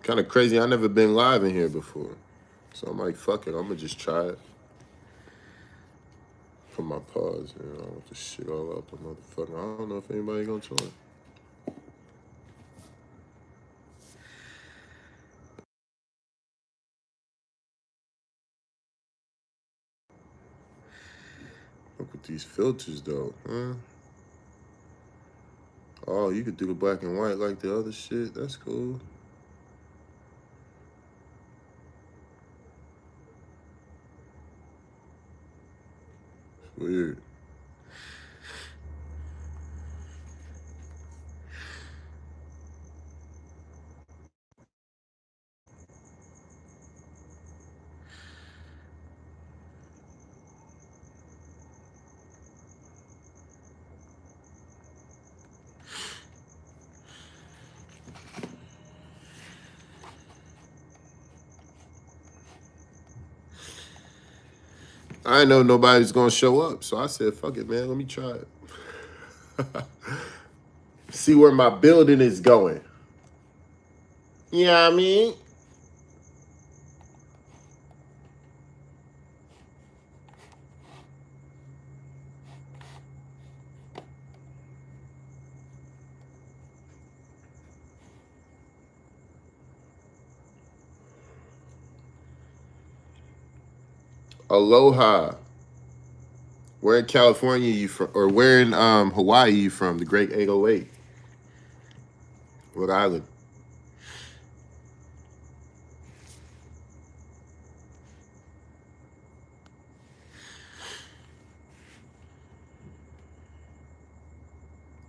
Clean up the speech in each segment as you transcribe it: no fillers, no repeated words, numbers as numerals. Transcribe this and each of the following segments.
Kind of crazy. I never been live in here before. So I'm like, fuck it. I'm going to just try it. Put my pause, I want this shit all out the motherfucker. I don't know if anybody going to join. Look at these filters, though, huh? Oh, you could do the black and white like the other shit. That's cool. It's weird. I didn't know nobody's gonna show up, so I said, fuck it, man, let me try it. See where my building is going. You know what I mean? Aloha. Where in California you from? Or where in Hawaii you from? The Great 808. What island?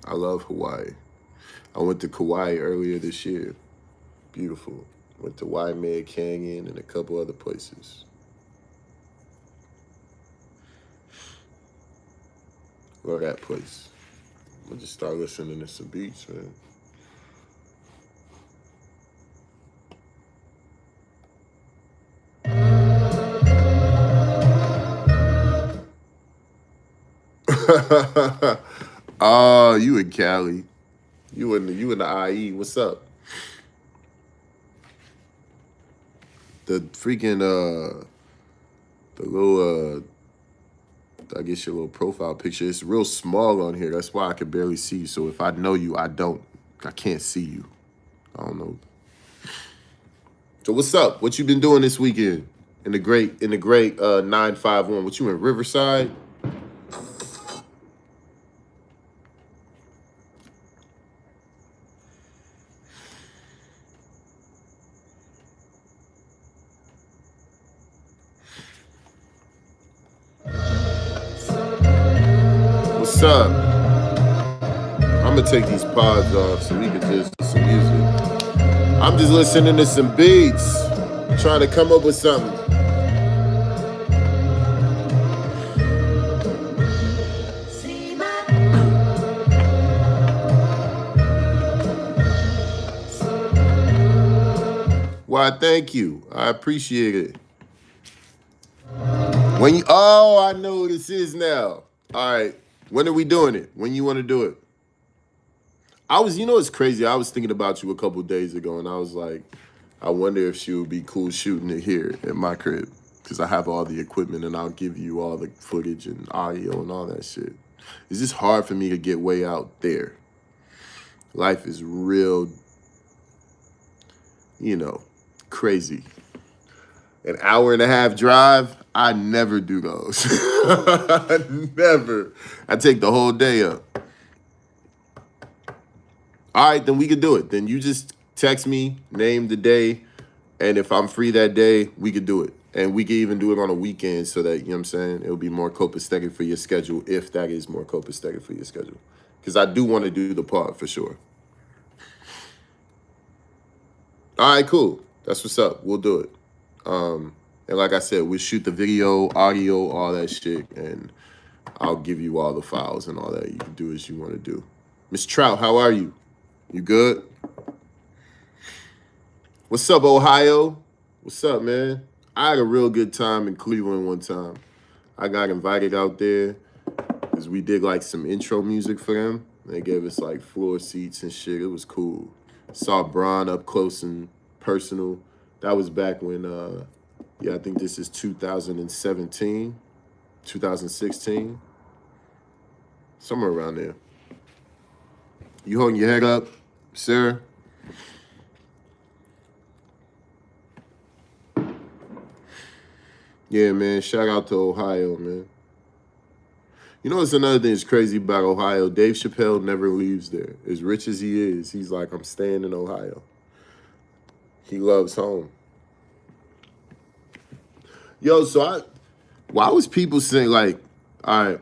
I love Hawaii. I went to Kauai earlier this year. Beautiful. Went to Waimea Canyon and a couple other places. Love that place. I'm gonna just start listening to some beats, man. Oh, you in Cali. You in the IE. What's up? The freaking the little I guess your little profile picture. It's real small on here. That's why I can barely see you. So if I know you, I can't see you. I don't know. So what's up? What you been doing this weekend? In the great 951. What you in Riverside? What's up? I'm gonna take these pods off so we can just do some music. I'm just listening to some beats, trying to come up with something. Why, thank you. I appreciate it. I know who this is now. All right. When are we doing it? When you want to do it? It's crazy. I was thinking about you a couple days ago, and I was like, I wonder if she would be cool shooting it here at my crib. Because I have all the equipment, and I'll give you all the footage and audio and all that shit. It's just hard for me to get way out there. Life is real, crazy. An hour and a half drive, I never do those. Never. I take the whole day up. All right, then we could do it. Then you just text me, name the day, and if I'm free that day, we could do it. And we could even do it on a weekend so that, you know what I'm saying, it'll be more copacetic for your schedule if that is more copacetic for your schedule. Because I do want to do the part for sure. All right, cool. That's what's up. We'll do it. And like I said, we'll shoot the video, audio, all that shit, and I'll give you all the files and all that. You can do as you want to do. Miss Trout, how are you? You good? What's up, Ohio? What's up, man? I had a real good time in Cleveland one time. I got invited out there because we did like some intro music for them. They gave us like floor seats and shit. It was cool. Saw Braun up close and personal. That was back when, I think this is 2017, 2016, somewhere around there. You holding your head up, sir? Yeah, man. Shout out to Ohio, man. You know, it's another thing that's crazy about Ohio. Dave Chappelle never leaves there. As rich as he is, he's like, I'm staying in Ohio. He loves home. Yo, so why was people saying, like, all right,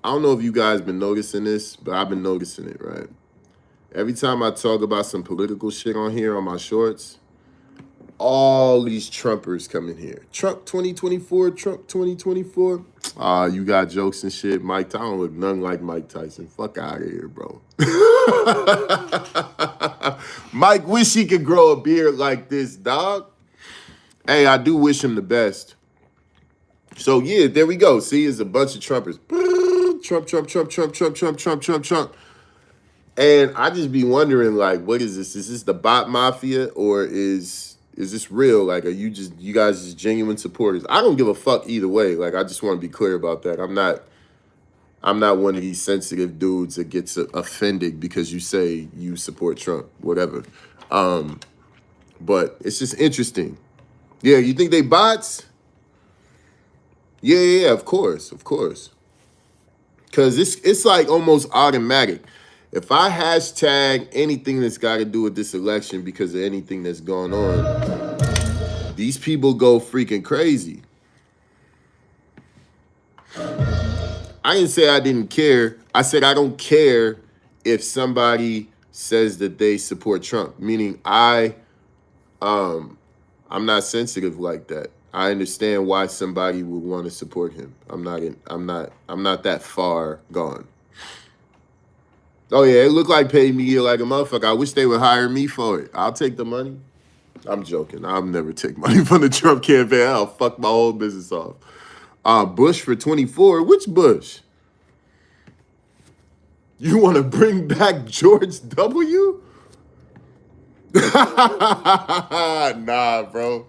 I don't know if you guys been noticing this, but I've been noticing it, right? Every time I talk about some political shit on here on my shorts, all these Trumpers come in here. Trump 2024, Trump 2024. You got jokes and shit. Mike Tyson don't look nothing like Mike Tyson. Fuck out of here, bro. Mike wish he could grow a beard like this, dog. Hey, I do wish him the best. So, yeah, there we go. See, it's a bunch of Trumpers. Trump, Trump, Trump, Trump, Trump, Trump, Trump, Trump, Trump. And I just be wondering, like, what is this? Is this the bot mafia, or is this real? Like, are you guys just genuine supporters? I don't give a fuck either way. Like, I just want to be clear about that. I'm not one of these sensitive dudes that gets offended because you say you support Trump, whatever. But it's just interesting. Yeah, you think they bots? Yeah, of course. Because it's like almost automatic. If I hashtag anything that's got to do with this election because of anything that's going on, these people go freaking crazy. I didn't say I didn't care. I said I don't care if somebody says that they support Trump, meaning I'm not sensitive like that. I understand why somebody would want to support him. I'm not that far gone. Oh yeah, it looked like paid media like a motherfucker. I wish they would hire me for it. I'll take the money. I'm joking. I'll never take money from the Trump campaign. I'll fuck my whole business off. Bush for 24. Which Bush? You want to bring back George W? Nah, bro.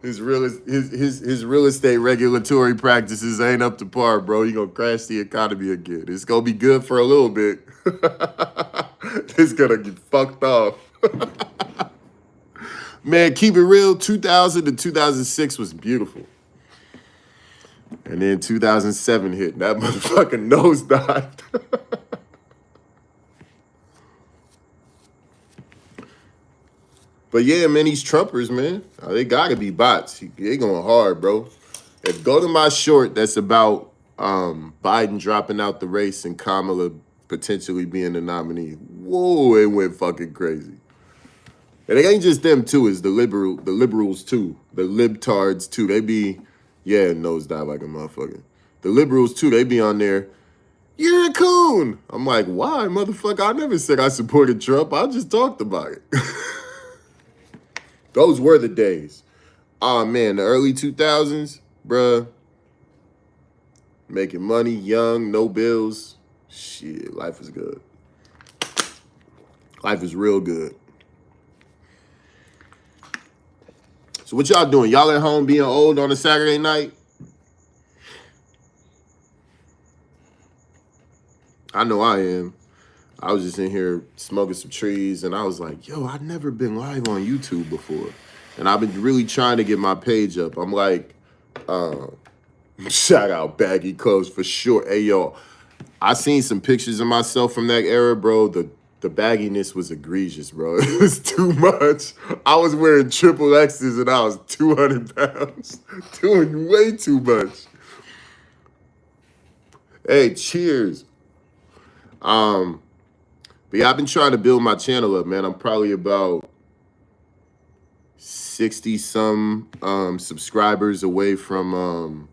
His real estate regulatory practices ain't up to par, bro. You gonna crash the economy again. It's gonna be good for a little bit. It's gonna get fucked off. Man, keep it real. 2000 to 2006 was beautiful. And then 2007 hit, and that motherfucking nosedived. But yeah, man, these Trumpers, man, they gotta be bots. They going hard, bro. Go to my short that's about Biden dropping out the race and Kamala potentially being the nominee. Whoa, it went fucking crazy. And it ain't just them too, it's the liberals too. The libtards too. They be, nosedive like a motherfucker. The liberals too, they be on there, you're a coon. I'm like, why, motherfucker? I never said I supported Trump. I just talked about it. Those were the days. Oh, man, the early 2000s, bruh. Making money, young, no bills. Shit, life is good. Life is real good. So what y'all doing? Y'all at home being old on a Saturday night? I know I am. I was just in here smoking some trees, and I was like, yo, I've never been live on YouTube before. And I've been really trying to get my page up. I'm like, shout out Baggy Clothes for sure. Hey, yo, I seen some pictures of myself from that era, bro. The bagginess was egregious, bro. It was too much. I was wearing triple X's, and I was 200 pounds. Doing way too much. Hey, cheers. But yeah, I've been trying to build my channel up, man. I'm probably about 60-some subscribers away from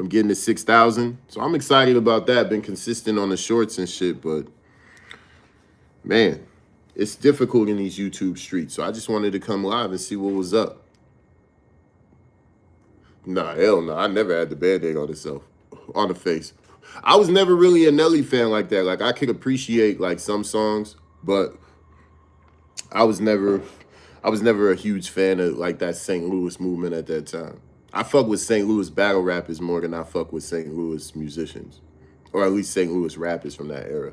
getting to 6,000. So I'm excited about that. Been consistent on the shorts and shit, but man, it's difficult in these YouTube streets. So I just wanted to come live and see what was up. Nah, hell no. I never had the Band-Aid on the face. I was never really a Nelly fan like that. Like, I could appreciate, like, some songs, but I was never I was never a huge fan of like that St. Louis movement at that time. I fuck with St. Louis battle rappers more than I fuck with St. Louis musicians, or at least St. Louis rappers from that era.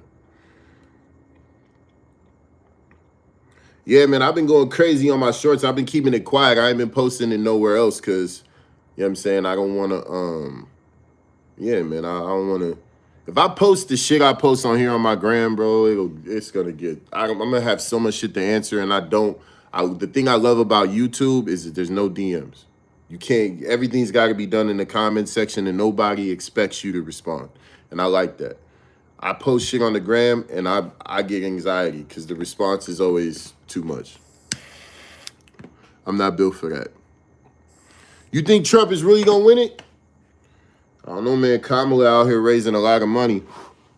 Yeah, man, I've been going crazy on my shorts. I've been keeping it quiet. I ain't been posting it nowhere else because, you know what I'm saying, I don't want to, yeah, man, I don't want to. If I post the shit I post on here on my gram, bro, it's gonna get. I'm gonna have so much shit to answer, and I don't. The thing I love about YouTube is that there's no DMs. You can't. Everything's got to be done in the comment section, and nobody expects you to respond. And I like that. I post shit on the gram, and I get anxiety because the response is always too much. I'm not built for that. You think Trump is really gonna win it? I don't know, man. Kamala out here raising a lot of money.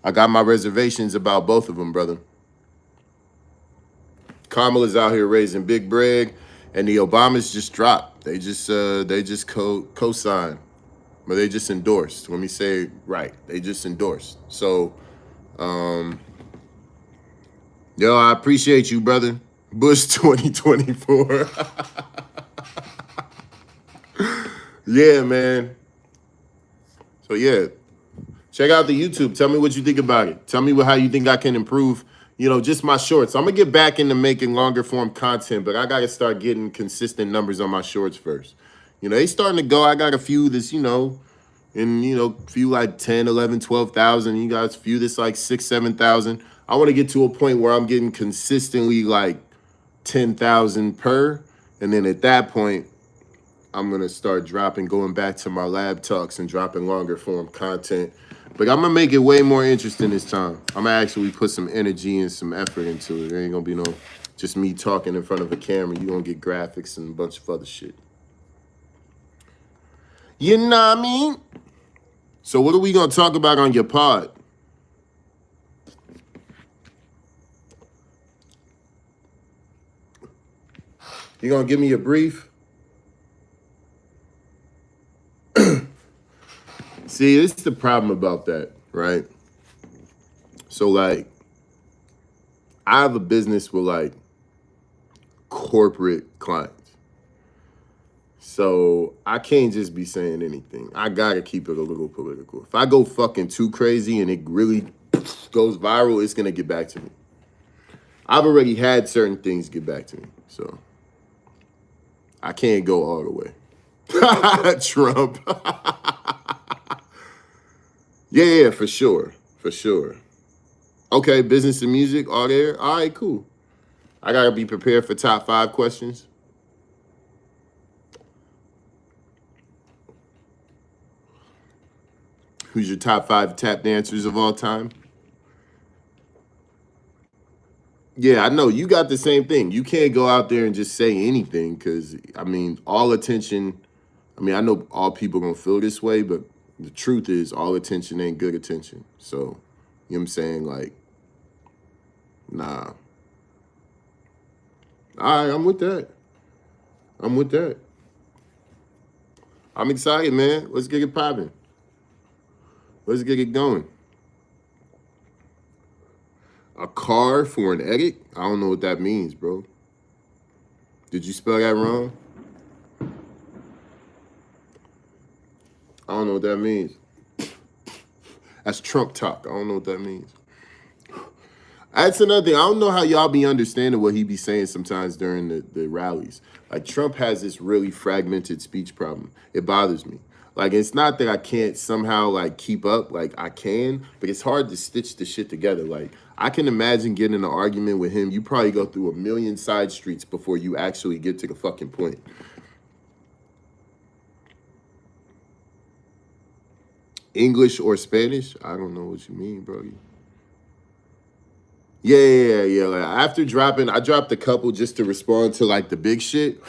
I got my reservations about both of them, brother. Kamala's out here raising big bread, and the Obamas just dropped. They just co-signed, but they just endorsed. Let me say it right. They just endorsed. So, yo, I appreciate you, brother. Bush 2024. Yeah, man. So yeah, check out the YouTube. Tell me what you think about it. Tell me how you think I can improve, just my shorts. I'm going to get back into making longer form content, but I got to start getting consistent numbers on my shorts first. They starting to go. I got a few that's, few like 10, 11, 12,000. You got a few that's like 6, 7,000. I want to get to a point where I'm getting consistently like 10,000 per. And then at that point, I'm going to start going back to my lab talks and dropping longer form content. But I'm going to make it way more interesting this time. I'm going to actually put some energy and some effort into it. There ain't going to be no just me talking in front of a camera. You're going to get graphics and a bunch of other shit. You know what I mean? So what are we going to talk about on your pod? You going to give me a brief? See, this is the problem about that, right? So, like, I have a business with, like, corporate clients. So, I can't just be saying anything. I got to keep it a little political. If I go fucking too crazy and it really goes viral, it's going to get back to me. I've already had certain things get back to me. So, I can't go all the way. Trump. Yeah, for sure. For sure. Okay, business and music, all there. All right, cool. I got to be prepared for top 5 questions. Who's your top 5 tap dancers of all time? Yeah, I know. You got the same thing. You can't go out there and just say anything because, all attention. I know all people going to feel this way, but the truth is all attention ain't good attention. So, you know what I'm saying? Like, nah. All right, I'm with that. I'm excited, man. Let's get it popping. Let's get it going. A car for an edit? I don't know what that means, bro. Did you spell that wrong? I don't know what that means. That's Trump talk. I don't know what that means. That's another thing. I don't know how y'all be understanding what he be saying sometimes during the rallies. Like, Trump has this really fragmented speech problem. It bothers me. Like, it's not that I can't somehow, like, keep up. Like, I can, but it's hard to stitch the shit together. Like, I can imagine getting in an argument with him. You probably go through a million side streets before you actually get to the fucking point. English or Spanish? I don't know what you mean, bro. Yeah. Like, after dropping, I dropped a couple just to respond to, like, the big shit.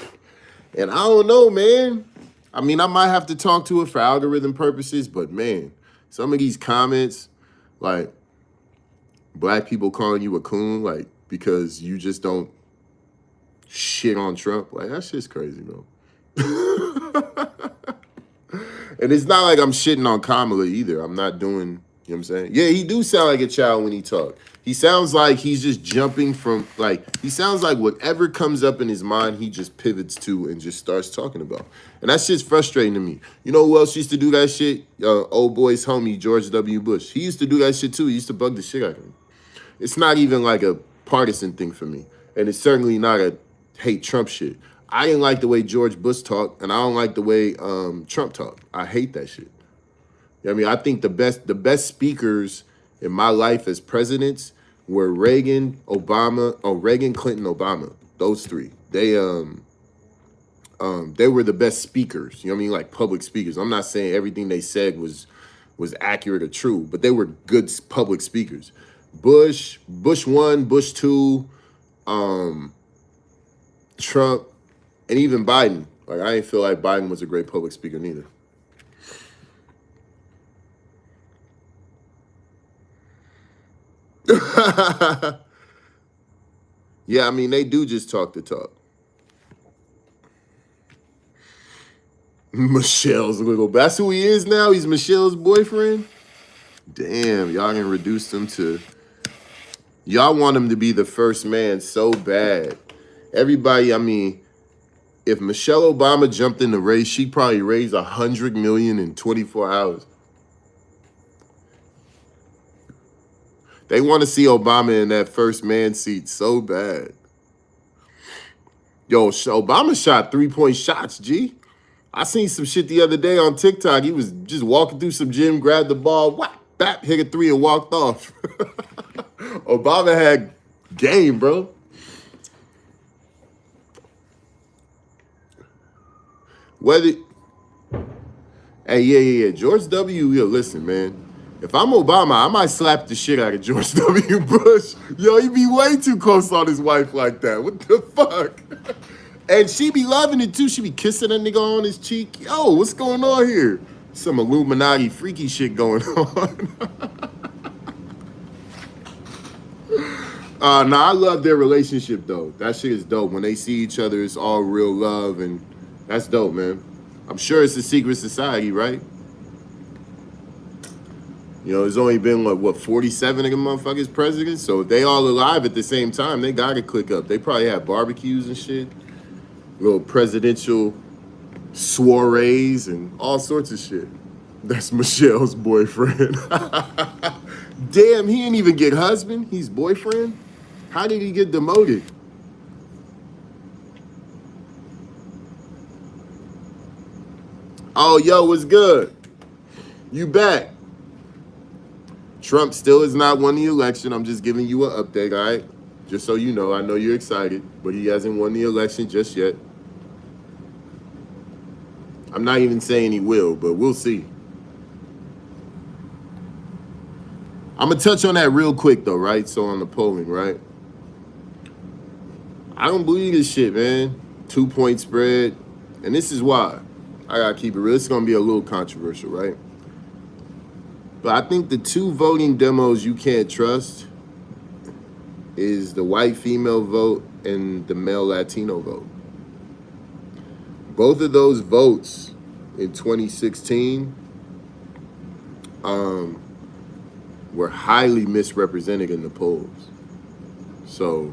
And I don't know, man. I might have to talk to it for algorithm purposes, but, man, some of these comments, like, black people calling you a coon, like, because you just don't shit on Trump, like, that shit's crazy, bro. And it's not like I'm shitting on Kamala either. I'm not doing You know what I'm saying? Yeah, he do sound like a child when he talk. He sounds like he's just jumping from, like, he sounds like whatever comes up in his mind, he just pivots to and just starts talking about. And that shit's frustrating to me. You know who else used to do that shit? Old boy's homie, George W. Bush. He used to do that shit too. He used to bug the shit out of him. It's not even like a partisan thing for me. And it's certainly not a hate Trump shit. I didn't like the way George Bush talked, and I don't like the way Trump talked. I hate that shit. You know what I mean, I think the best speakers in my life as presidents were Reagan, Clinton, Obama. Those three. They were the best speakers. You know what I mean, like public speakers. I'm not saying everything they said was accurate or true, but they were good public speakers. Bush 1, Bush 2, Trump, and even Biden. Like, I didn't feel like Biden was a great public speaker neither. Yeah, I mean, they do just talk the talk. Michelle's little, that's who he is now? He's Michelle's boyfriend? Damn, y'all can reduce him to, y'all want him to be the first man so bad. Everybody, I mean, if Michelle Obama jumped in the race, she'd probably raise $100 million in 24 hours. They want to see Obama in that first man seat so bad. Yo, Obama shot 3-point shots, G. I seen some shit the other day on TikTok. He was just walking through some gym, grabbed the ball, whap, bap, hit a 3 and walked off. Obama had game, bro. Whether, hey, yeah. George W. Yo, listen, man. If I'm Obama, I might slap the shit out of George W. Bush. Yo, he be way too close on his wife like that. What the fuck? And she be loving it too. She be kissing that nigga on his cheek. Yo, what's going on here? Some Illuminati freaky shit going on. Nah, I love their relationship though. That shit is dope. When they see each other, it's all real love, and that's dope, man. I'm sure it's a secret society, right? You know, there's only been, what 47 of them motherfuckers presidents? So if they all alive at the same time, they gotta click up. They probably have barbecues and shit. Little presidential soirees and all sorts of shit. That's Michelle's boyfriend. Damn, he didn't even get husband. He's boyfriend. How did he get demoted? Oh, yo, what's good? You back? Trump still has not won the election. I'm just giving you an update, all right? Just so you know, I know you're excited, but he hasn't won the election just yet. I'm not even saying he will, but we'll see. I'm going to touch on that real quick, though, right? So on the polling, right? I don't believe this shit, man. 2-point spread. And this is why. I got to keep it real. It's going to be a little controversial, right? But I think the two voting demos you can't trust is the white female vote and the male Latino vote. Both of those votes in 2016 were highly misrepresented in the polls. So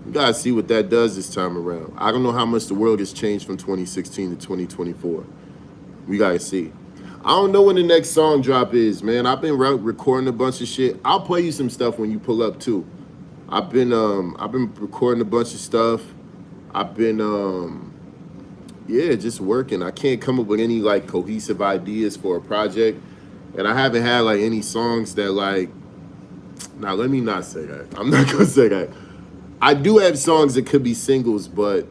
we gotta see what that does this time around. I don't know how much the world has changed from 2016 to 2024. We gotta see. I don't know when the next song drop is, man. I've been recording a bunch of shit. I'll play you some stuff when you pull up too. I've been recording a bunch of stuff. I've been just working. I can't come up with any like cohesive ideas for a project. And I haven't had like any songs that like, now let me not say that. I'm not gonna say that. I do have songs that could be singles, but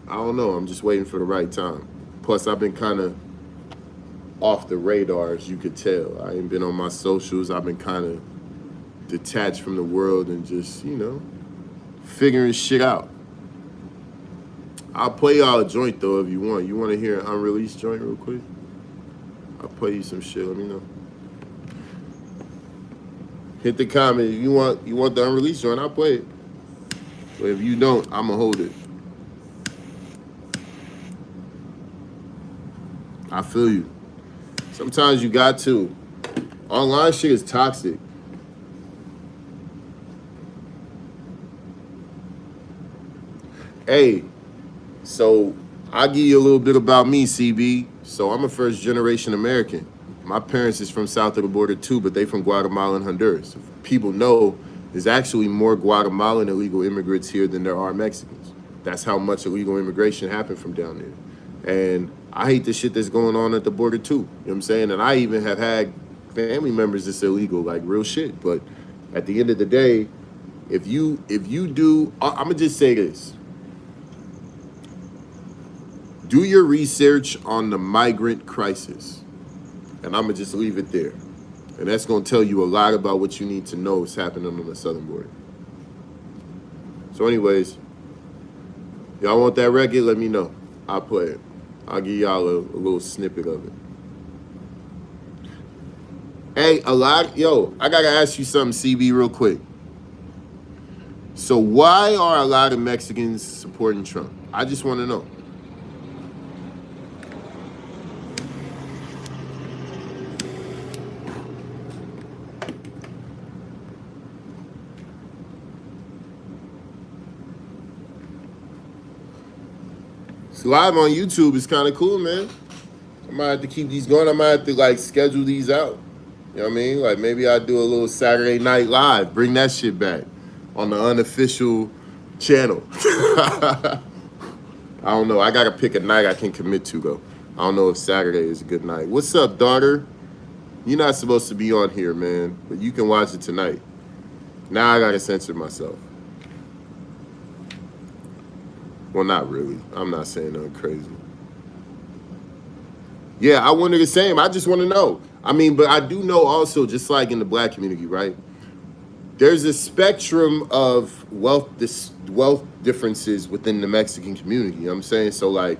I don't know. I'm just waiting for the right time. Plus, I've been kind of off the radar, as you could tell. I ain't been on my socials. I've been kind of detached from the world and just, you know, figuring shit out. I'll play y'all a joint though if you want. You want to hear an unreleased joint real quick? I'll play you some shit. Let me know. Hit the comment if you want the unreleased joint. I'll play it. But if you don't, I'ma hold it. I feel you. Sometimes you got to. Online shit is toxic. Hey, so I'll give you a little bit about me, CB. So I'm a first generation American. My parents is from south of the border too, but they from Guatemala and Honduras. People know there's actually more Guatemalan illegal immigrants here than there are Mexicans. That's how much illegal immigration happened from down there. And I hate the shit that's going on at the border too. You know what I'm saying? And I even have had family members that's illegal, like real shit. But at the end of the day, if you do, I'm gonna just say this. Do your research on the migrant crisis. And I'm going to just leave it there. And that's going to tell you a lot about what you need to know is happening on the southern border. So anyways, y'all want that record? Let me know. I'll play it. I'll give y'all a little snippet of it. Hey, I got to ask you something, CB, real quick. So why are a lot of Mexicans supporting Trump? I just want to know. It's live on YouTube. It's kind of cool, man. I might have to keep these going. I might have to like schedule these out. You know what I mean? Like maybe I do a little Saturday night live. Bring that shit back on the unofficial channel. I don't know. I gotta pick a night I can commit to though. I don't know if Saturday is a good night. What's up, daughter? You're not supposed to be on here, man, but you can watch it tonight. Now I gotta censor myself. Well, not really. I'm not saying nothing crazy. Yeah, I wonder the same. I just want to know. I mean, but I do know also, just like in the black community, right? There's a spectrum of wealth differences within the Mexican community. You know what I'm saying? So like,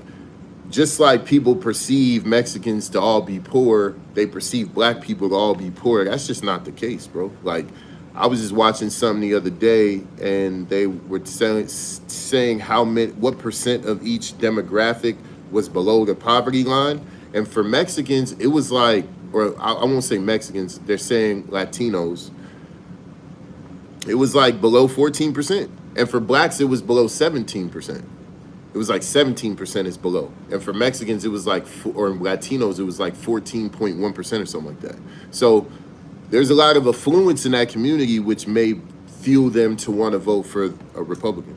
just like people perceive Mexicans to all be poor, they perceive black people to all be poor. That's just not the case, bro. Like, I was just watching something the other day, and they were saying what percent of each demographic was below the poverty line. And for Mexicans, it was like, or I won't say Mexicans, they're saying Latinos. It was like below 14%. And for blacks, it was below 17%. It was like 17% is below. And for Mexicans, it was like, or Latinos, it was like 14.1% or something like that. So there's a lot of affluence in that community, which may fuel them to want to vote for a Republican.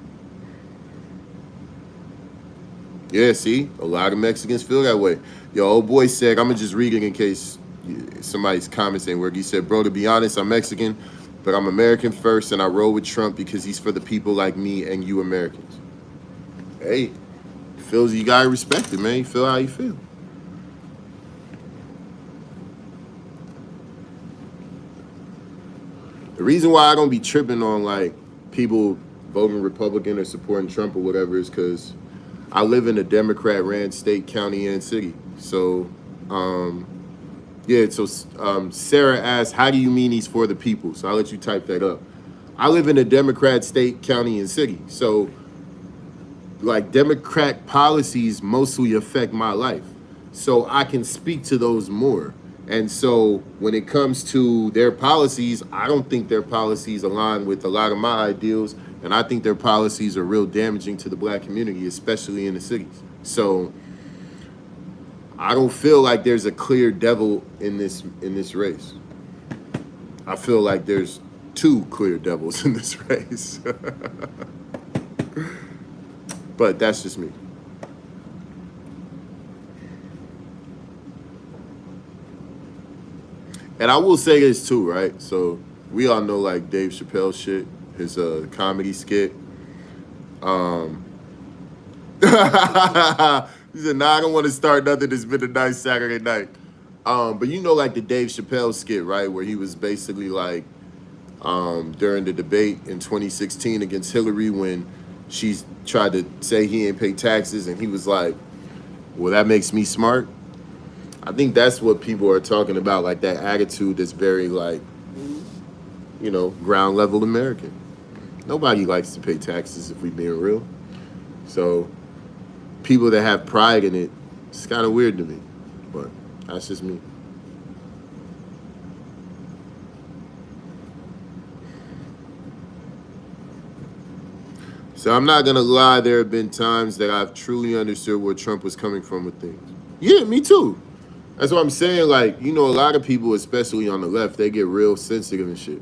Yeah, see? A lot of Mexicans feel that way. Yo, old boy said, I'm going to just read it in case somebody's comments ain't work. He said, bro, to be honest, I'm Mexican, but I'm American first, and I roll with Trump because he's for the people like me and you Americans. Hey, feels you got to respect it, man. You feel how you feel. The reason why I don't be tripping on, like, people voting Republican or supporting Trump or whatever is because I live in a Democrat-ran state, county, and city. So, Sarah asked, how do you mean he's for the people? So I'll let you type that up. I live in a Democrat state, county, and city. So, like, Democrat policies mostly affect my life. So I can speak to those more. And so when it comes to their policies, I don't think their policies align with a lot of my ideals. And I think their policies are real damaging to the black community, especially in the cities. So I don't feel like there's a clear devil in this race. I feel like there's two clear devils in this race. But that's just me. And I will say this too, right? So we all know like Dave Chappelle shit, his comedy skit. He said, nah, I don't want to start nothing. It's been a nice Saturday night. But you know like the Dave Chappelle skit, right? Where he was basically like during the debate in 2016 against Hillary when she tried to say he ain't pay taxes and he was like, well, that makes me smart. I think that's what people are talking about, like that attitude that's very like, you know, ground level American. Nobody likes to pay taxes if we're being real. So people that have pride in it, it's kind of weird to me, but that's just me. So I'm not gonna lie, there have been times that I've truly understood where Trump was coming from with things. Yeah, me too. That's what I'm saying. Like, you know, a lot of people, especially on the left, they get real sensitive and shit.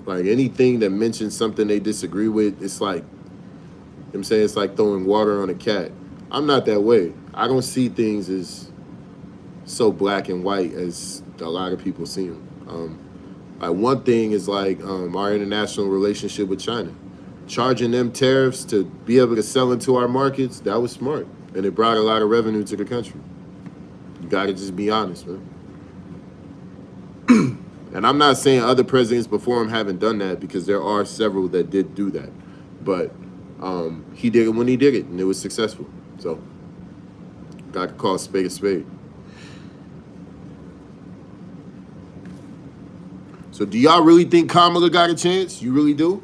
Like anything that mentions something they disagree with, it's like, I'm saying, it's like throwing water on a cat. I'm not that way. I don't see things as so black and white as a lot of people see them. Like one thing is like our international relationship with China. Charging them tariffs to be able to sell into our markets, that was smart. And it brought a lot of revenue to the country. You gotta just be honest, man. And I'm not saying other presidents before him haven't done that, because there are several that did do that. But he did it when he did it, and it was successful. So, got to call a spade a spade. So, do y'all really think Kamala got a chance? You really do?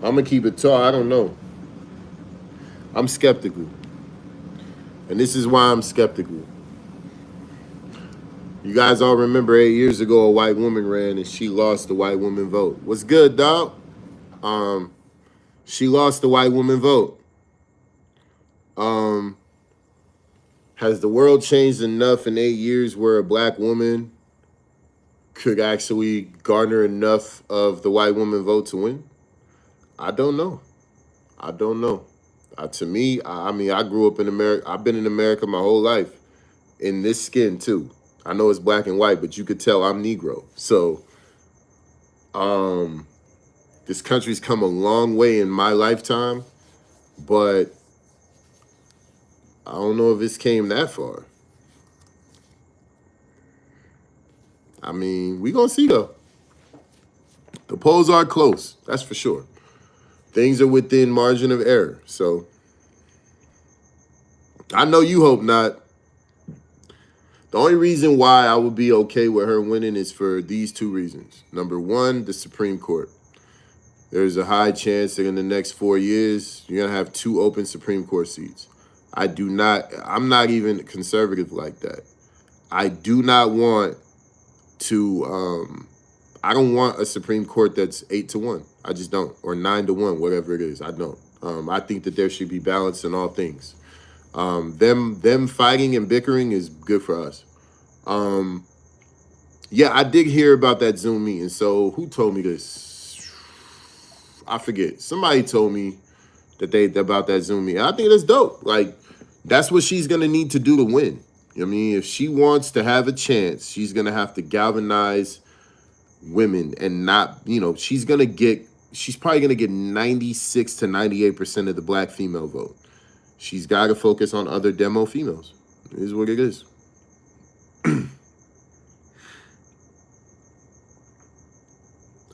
I'm going to keep it tall. I don't know. I'm skeptical. And this is why I'm skeptical. You guys all remember 8 years ago a white woman ran and she lost the white woman vote. What's good, dog? She lost the white woman vote. Has the world changed enough in 8 years where a black woman could actually garner enough of the white woman vote to win? I don't know. I don't know. To me, I mean, I grew up in America. I've been in America my whole life, in this skin too. I know it's black and white, but you could tell I'm Negro. So, this country's come a long way in my lifetime, but I don't know if it's came that far. I mean, we gonna see though. The polls are close, that's for sure. Things are within margin of error. So I know you hope not. The only reason why I would be okay with her winning is for these two reasons. Number one, the Supreme Court. There's a high chance that in the next 4 years, you're going to have 2 open Supreme Court seats. I'm not even conservative like that. I do not want to, I don't want a Supreme Court that's 8-1. I just don't. Or 9-1, whatever it is. I don't. I think that there should be balance in all things. Them fighting and bickering is good for us. Yeah, I did hear about that Zoom meeting. So who told me this? I forget. Somebody told me about that Zoom meeting. I think that's dope. Like, that's what she's gonna need to do to win. I mean, if she wants to have a chance, she's gonna have to galvanize women and not, she's probably gonna get 96 to 98% of the black female vote. She's got to focus on other demo females. It is what it is.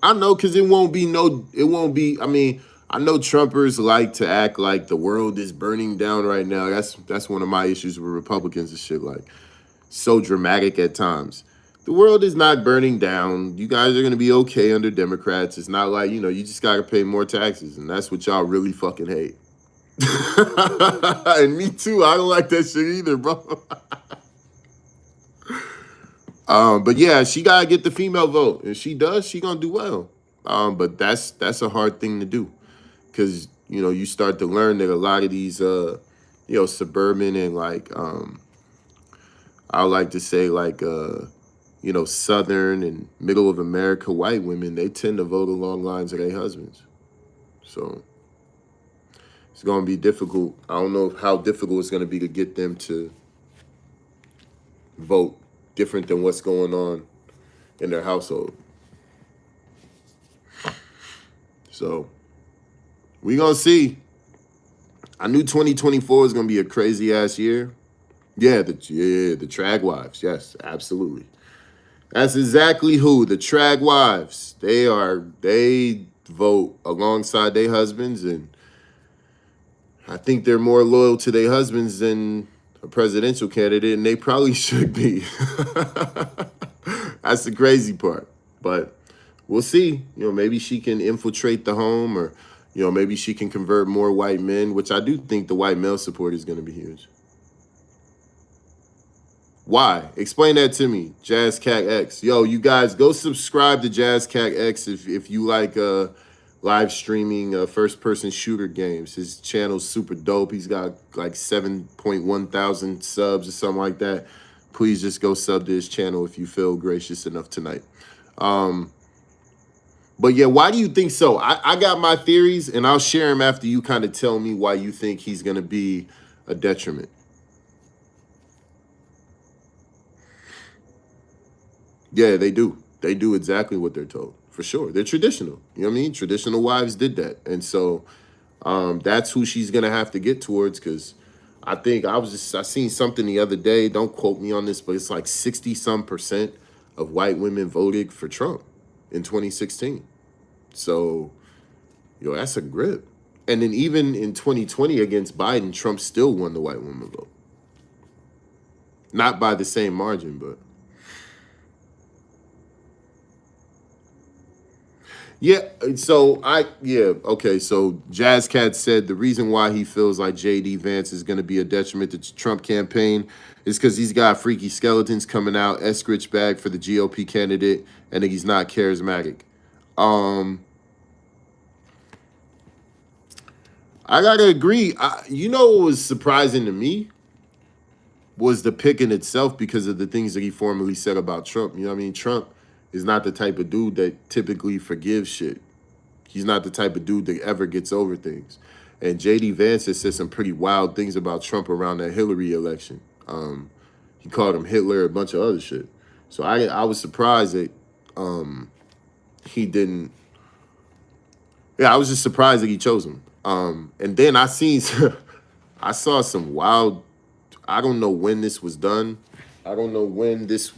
I know, because I mean, I know Trumpers like to act like the world is burning down right now. That's one of my issues with Republicans and shit, like, so dramatic at times. The world is not burning down. You guys are going to be okay under Democrats. It's not like, you just got to pay more taxes, and that's what y'all really fucking hate. And me too. I don't like that shit either, bro. But yeah, she gotta get the female vote. If she does, she gonna do well. But that's a hard thing to do, because you start to learn that a lot of these suburban and like I like to say like southern and middle of America white women, they tend to vote along lines of their husbands. So it's gonna be difficult. I don't know how difficult it's gonna be to get them to vote different than what's going on in their household. So we gonna see. I knew 2024 was gonna be a crazy ass year. Yeah, the Trag Wives. Yes, absolutely. That's exactly who, the Trag Wives. They vote alongside their husbands, and I think they're more loyal to their husbands than a presidential candidate, and they probably should be. That's the crazy part. But we'll see. Maybe she can infiltrate the home, or maybe she can convert more white men, which I do think the white male support is going to be huge. Why? Explain that to me, JazzCat X. Yo, you guys go subscribe to JazzCat X if you like live streaming first person shooter games. His channel's super dope. He's got like 7.1 thousand subs or something like that. Please just go sub to his channel if you feel gracious enough tonight. But yeah, why do you think so? I got my theories, and I'll share them after you kind of tell me why you think he's going to be a detriment. Yeah, they do. They do exactly what they're told, for sure. They're traditional. You know what I mean? Traditional wives did that. And so that's who she's going to have to get towards, because I think I seen something the other day. Don't quote me on this, but it's like 60-some% of white women voted for Trump in 2016. So, yo, that's a grip. And then even in 2020 against Biden, Trump still won the white woman vote. Not by the same margin, but. Yeah, so okay. So JazzCat said the reason why he feels like JD Vance is going to be a detriment to the Trump campaign is because he's got freaky skeletons coming out, escritch bag for the GOP candidate, and he's not charismatic. I gotta agree. You know what was surprising to me was the pick in itself because of the things that he formerly said about Trump. You know what I mean? Trump is not the type of dude that typically forgives shit. He's not the type of dude that ever gets over things. And JD Vance has said some pretty wild things about Trump around that Hillary election. He called him Hitler, a bunch of other shit. So I was surprised that he didn't. Yeah, I was just surprised that he chose him. And then I saw some wild. I don't know when this was done. I don't know when this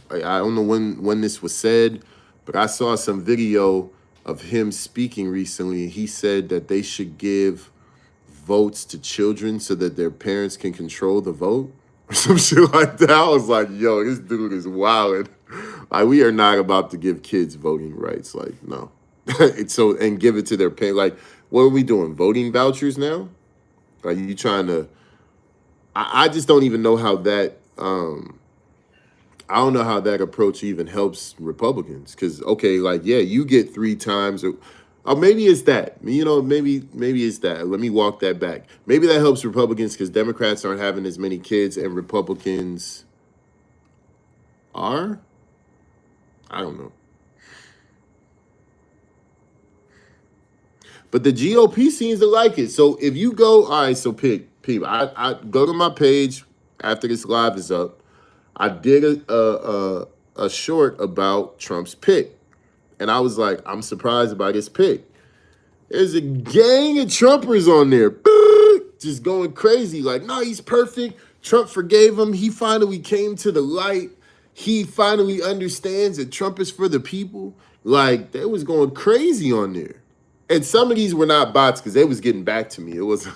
was said, but I saw some video of him speaking recently. He said that they should give votes to children so that their parents can control the vote or some shit like that. I was like, yo, this dude is wild. Like, we are not about to give kids voting rights. Like, no. And give it to their parents. Like, what are we doing? Voting vouchers now? Are you trying to? I just don't even know how that. I don't know how that approach even helps Republicans. Because okay, like yeah, you get 3 times, or maybe it's that. You know, maybe it's that. Let me walk that back. Maybe that helps Republicans because Democrats aren't having as many kids, and Republicans are. I don't know. But the GOP seems to like it. So if you go, all right, so peep, I go to my page after this live is up. I did a short about Trump's pick. And I was like, I'm surprised about his pick. There's a gang of Trumpers on there. Just going crazy. Like, no, he's perfect. Trump forgave him. He finally came to the light. He finally understands that Trump is for the people. Like, they was going crazy on there. And some of these were not bots because they was getting back to me. It was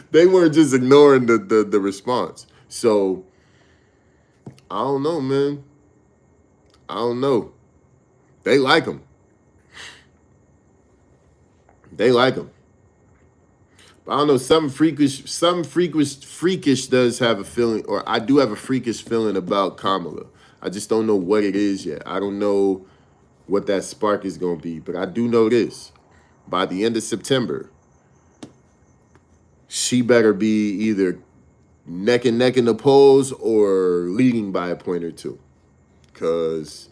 they weren't just ignoring the response. So I don't know, man. I don't know. They like him. They like him. But I don't know. Some freakish does have a feeling, or I do have a freakish feeling about Kamala. I just don't know what it is yet. I don't know what that spark is going to be. But I do know this. By the end of September, she better be either neck and neck in the polls or leading by a point or two. Because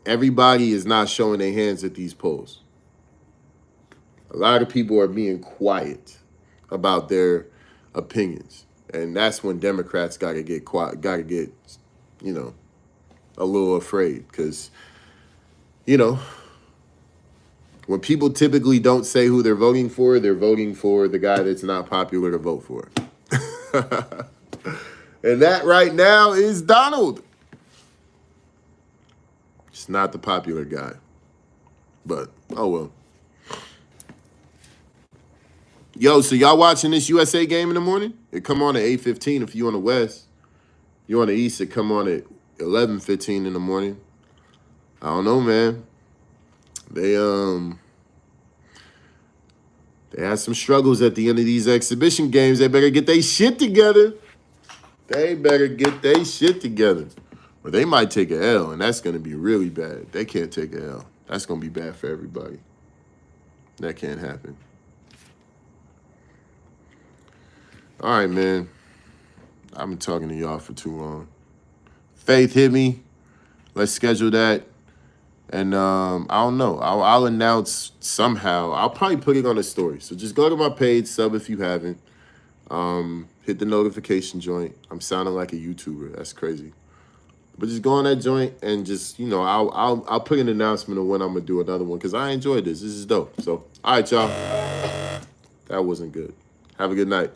everybody is not showing their hands at these polls. A lot of people are being quiet about their opinions. And that's when Democrats got to get quiet, got to get, a little afraid. Because, when people typically don't say who they're voting for the guy that's not popular to vote for. And that right now is Donald. It's not the popular guy. But, oh well. Yo, so y'all watching this USA game in the morning? It come on at 8:15 if you on the West. You on the East, it come on at 11:15 in the morning. I don't know, man. They had some struggles at the end of these exhibition games. They better get their shit together. They better get their shit together. Or they might take an L, and that's going to be really bad. They can't take an L. That's going to be bad for everybody. That can't happen. All right, man. I've been talking to y'all for too long. Faith, hit me. Let's schedule that. And I don't know. I'll announce somehow. I'll probably put it on a story. So just go to my page, sub if you haven't. Hit the notification joint. I'm sounding like a YouTuber. That's crazy. But just go on that joint and just, I'll put an announcement of when I'm gonna do another one because I enjoyed this. This is dope. So, all right, y'all. That wasn't good. Have a good night.